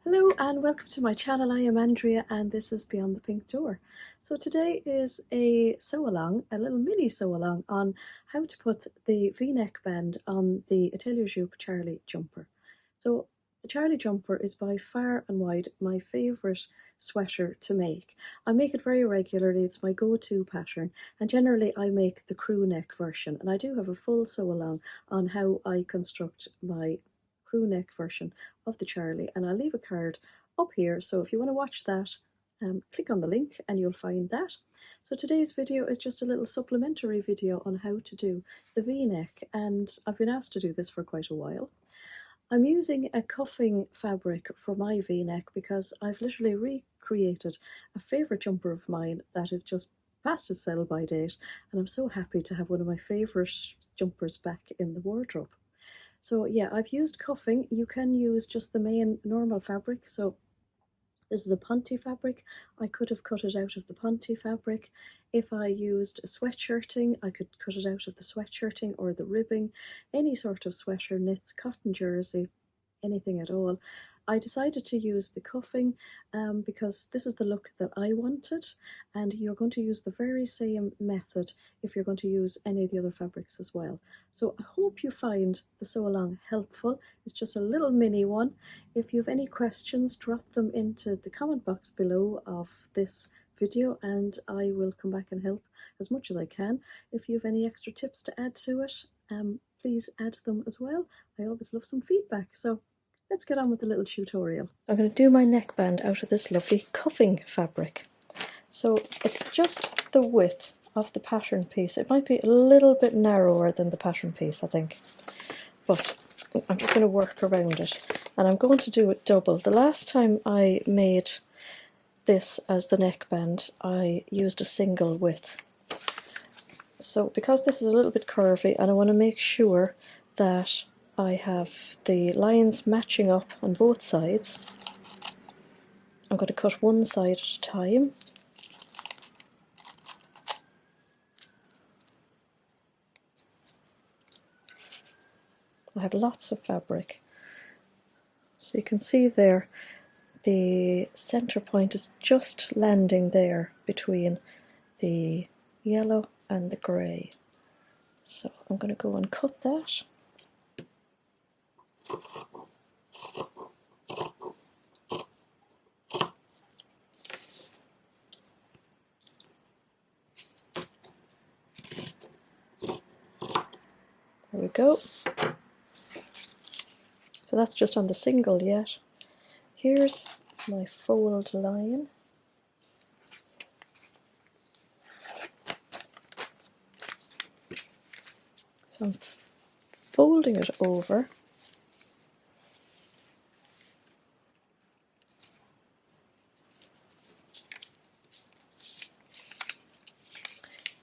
Hello and welcome to my channel. I am Andrea and this is Beyond the Pink Door. So today is a sew-along, a little mini sew-along on how to put the V-neck band on the Atelier Jupe Charlie jumper. So the Charlie jumper is by far and wide my favourite sweater to make. I make it very regularly, it's my go-to pattern, and generally I make the crew neck version, and I do have a full sew-along on how I construct my crew neck version of the Charlie, and I'll leave a card up here, so if you want to watch that, click on the link and you'll find that. So today's video is just a little supplementary video on how to do the V-neck, and I've been asked to do this for quite a while. I'm using a cuffing fabric for my V-neck because I've literally recreated a favourite jumper of mine that is just past its sell-by date, and I'm so happy to have one of my favourite jumpers back in the wardrobe. So yeah, I've used cuffing. You can use just the main normal fabric. So this is a ponte fabric. I could have cut it out of the ponte fabric. If I used sweatshirting, I could cut it out of the sweatshirting or the ribbing, any sort of sweater, knits, cotton jersey, anything at all. I decided to use the cuffing because this is the look that I wanted, and you're going to use the very same method if you're going to use any of the other fabrics as well. So I hope you find the sew along helpful. It's just a little mini one. If you have any questions, drop them into the comment box below of this video and I will come back and help as much as I can. If you have any extra tips to add to it, please add them as well. I always love some feedback. So let's get on with the little tutorial. I'm going to do my neckband out of this lovely cuffing fabric. So it's just the width of the pattern piece. It might be a little bit narrower than the pattern piece, I think, but I'm just going to work around it, and I'm going to do it double. The last time I made this as the neckband, I used a single width. So because this is a little bit curvy and I want to make sure that I have the lines matching up on both sides, I'm going to cut one side at a time. I have lots of fabric. So you can see there, the center point is just landing there between the yellow and the grey. So I'm going to go and cut that. There we go. So that's just on the single yet. Here's my fold line. So I'm folding it over.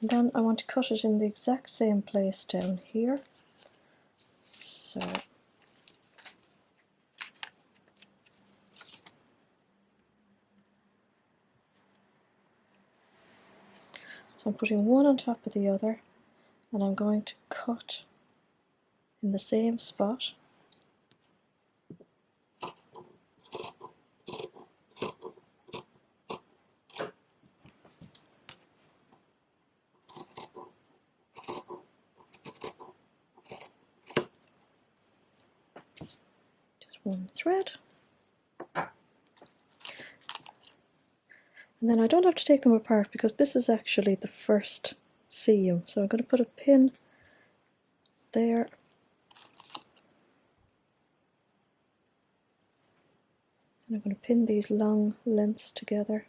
And then I want to cut it in the exact same place down here. So I'm putting one on top of the other, and I'm going to cut in the same spot. Just one thread. And then I don't have to take them apart because this is actually the first seam. So I'm going to put a pin there. And I'm going to pin these long lengths together.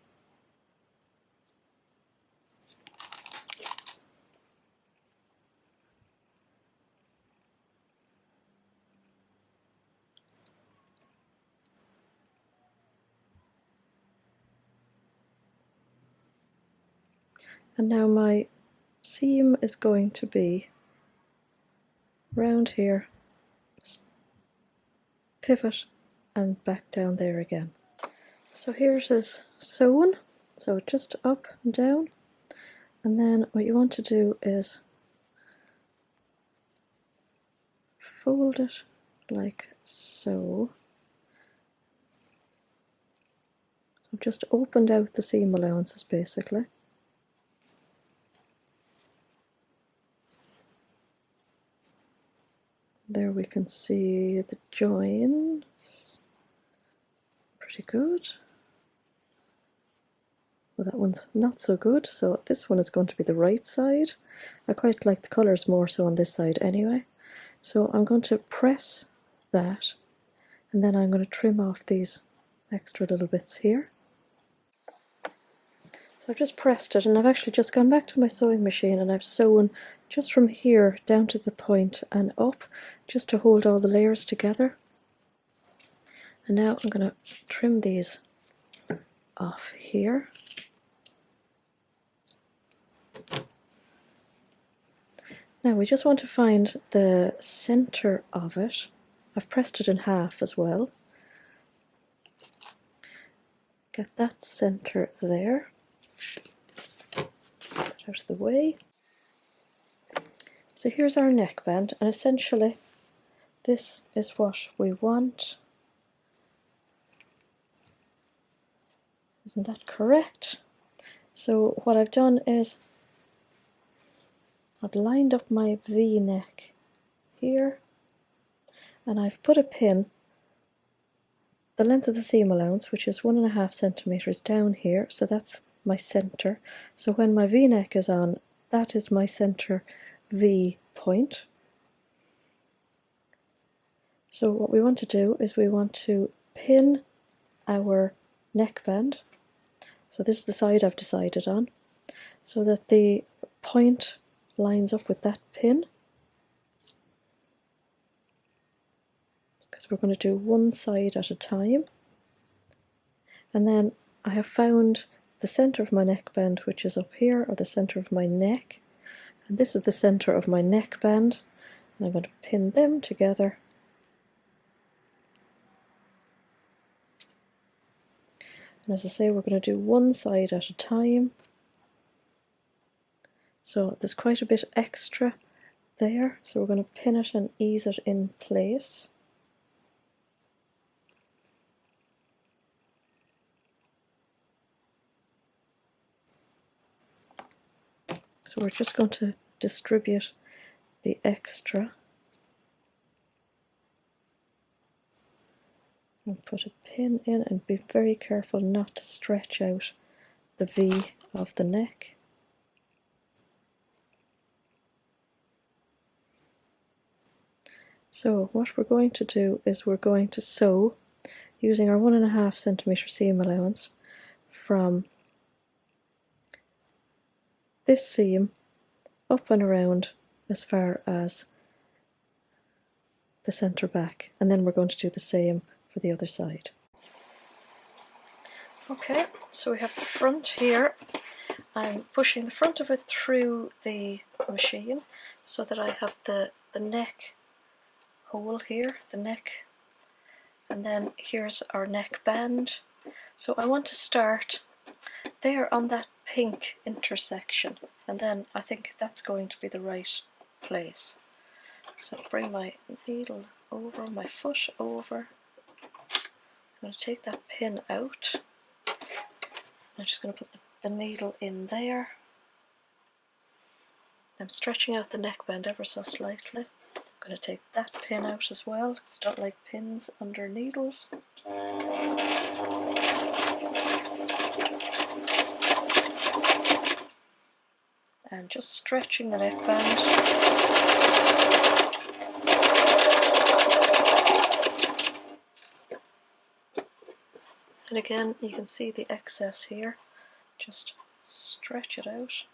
And now my seam is going to be round here, pivot, and back down there again. So here it is sewn, so just up and down, and then what you want to do is fold it like so, I've just opened out the seam allowances basically. There we can see the joins. Pretty good. Well, that one's not so good, so this one is going to be the right side. I quite like the colours more so on this side anyway. So I'm going to press that, and then I'm going to trim off these extra little bits here. So I've just pressed it, and I've actually just gone back to my sewing machine and I've sewn just from here down to the point and up, just to hold all the layers together. And now I'm going to trim these off here. Now we just want to find the centre of it. I've pressed it in half as well. Get that centre there. Get out of the way. So here's our neckband, and essentially this is what we want. Isn't that correct? So what I've done is I've lined up my V-neck here, and I've put a pin the length of the seam allowance, which is 1.5 centimeters down here, so that's my centre. So when my V-neck is on, that is my centre V point. So what we want to do is we want to pin our neckband. So this is the side I've decided on, so that the point lines up with that pin, because we're going to do one side at a time. And then I have found the centre of my neckband, which is up here, or the centre of my neck, and this is the centre of my neckband, and I'm going to pin them together. And as I say, we're going to do one side at a time. So there's quite a bit extra there, so we're going to pin it and ease it in place. So we're just going to distribute the extra and put a pin in, and be very careful not to stretch out the V of the neck. So what we're going to do is we're going to sew using our 1.5 centimeter seam allowance from this seam up and around as far as the centre back, and then we're going to do the same for the other side. Okay, so we have the front here. I'm pushing the front of it through the machine so that I have the neck hole here, the neck, and then here's our neck band. So I want to start there on that pink intersection, and then I think that's going to be the right place. So bring my needle over, my foot over. I'm going to take that pin out. I'm just going to put the needle in there. I'm stretching out the neckband ever so slightly. I'm going to take that pin out as well, because I don't like pins under needles. And just stretching the neckband. And again, you can see the excess here. Just stretch it out.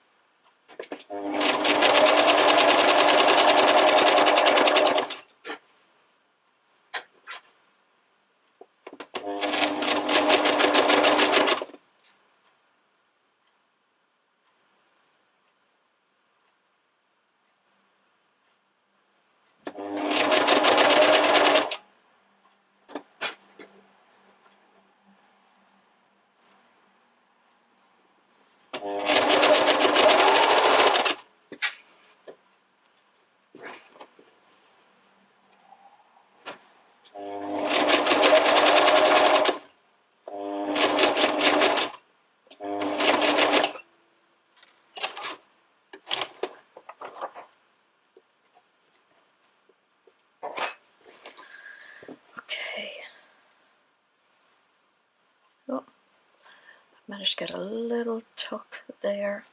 Managed to get a little tuck there.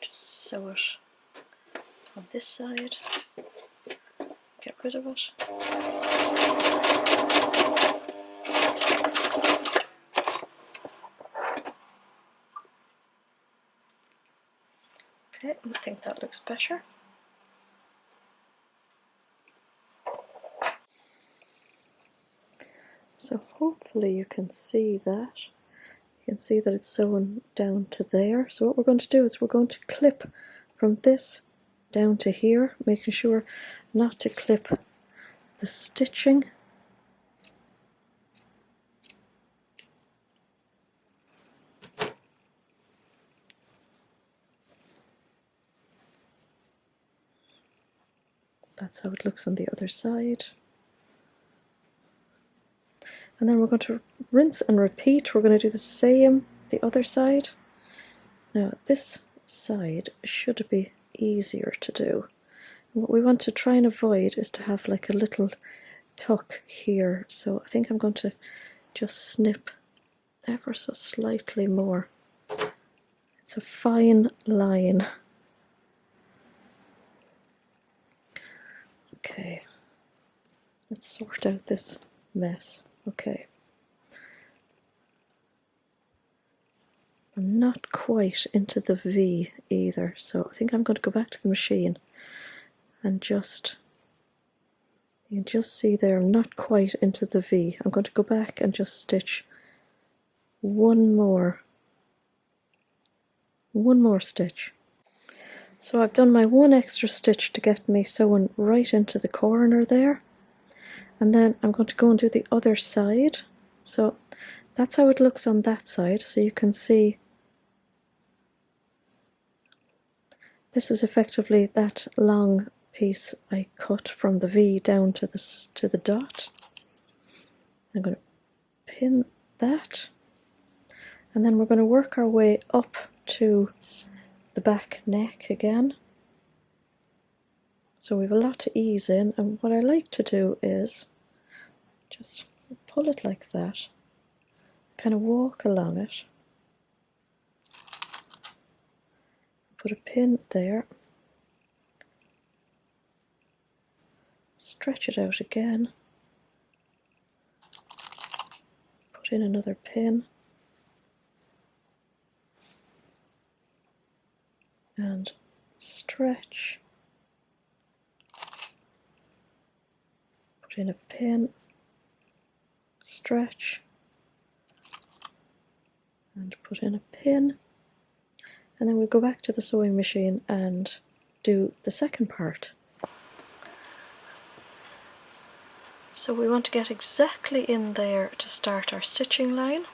Just sew it on this side, get rid of it. Okay, I think that looks better. So hopefully you can see that. You can see that it's sewn down to there. So what we're going to do is we're going to clip from this down to here, making sure not to clip the stitching. That's how it looks on the other side. And then we're going to rinse and repeat. We're going to do the same the other side. Now this side should be easier to do. And what we want to try and avoid is to have like a little tuck here. So I think I'm going to just snip ever so slightly more. It's a fine line. Okay, let's sort out this mess. Okay, I'm not quite into the V either, so I think I'm going to go back to the machine and just, you can just see there I'm not quite into the V. I'm going to go back and just stitch one more stitch. So I've done my one extra stitch to get me sewn right into the corner there, and then I'm going to go and do the other side. So that's how it looks on that side. So you can see this is effectively that long piece I cut from the V down to the dot. I'm going to pin that, and then we're going to work our way up to the back neck again. So we have a lot to ease in, and what I like to do is just pull it like that, kind of walk along it, put a pin there, stretch it out again, put in another pin, and stretch, put in a pin, stretch, and put in a pin, and then we'll go back to the sewing machine and do the second part. So we want to get exactly in there to start our stitching line.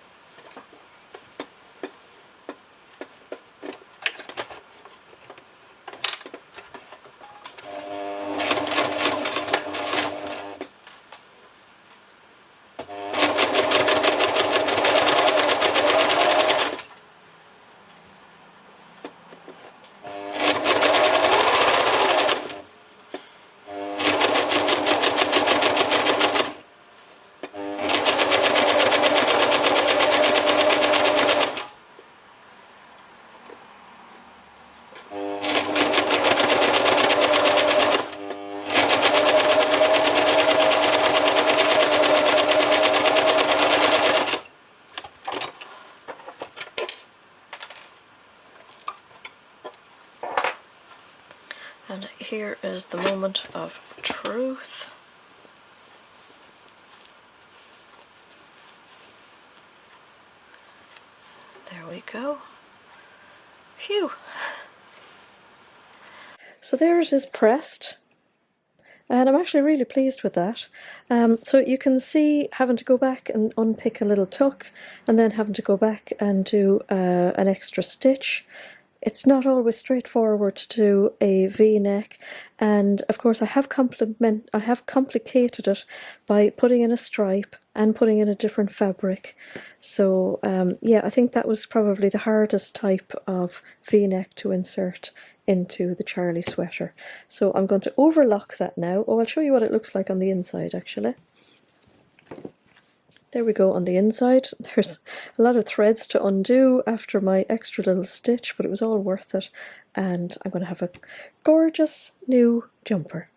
And here is the moment of truth. There we go. Phew! So there it is pressed, and I'm actually really pleased with that. So you can see having to go back and unpick a little tuck, and then having to go back and do an extra stitch. it's not always straightforward to do a V-neck, and of course I have complicated it by putting in a stripe and putting in a different fabric. So yeah, I think that was probably the hardest type of V-neck to insert into the Charlie sweater. So I'm going to overlock that now. Oh, I'll show you what it looks like on the inside actually. There we go on the inside. There's a lot of threads to undo after my extra little stitch, but it was all worth it. And I'm going to have a gorgeous new jumper.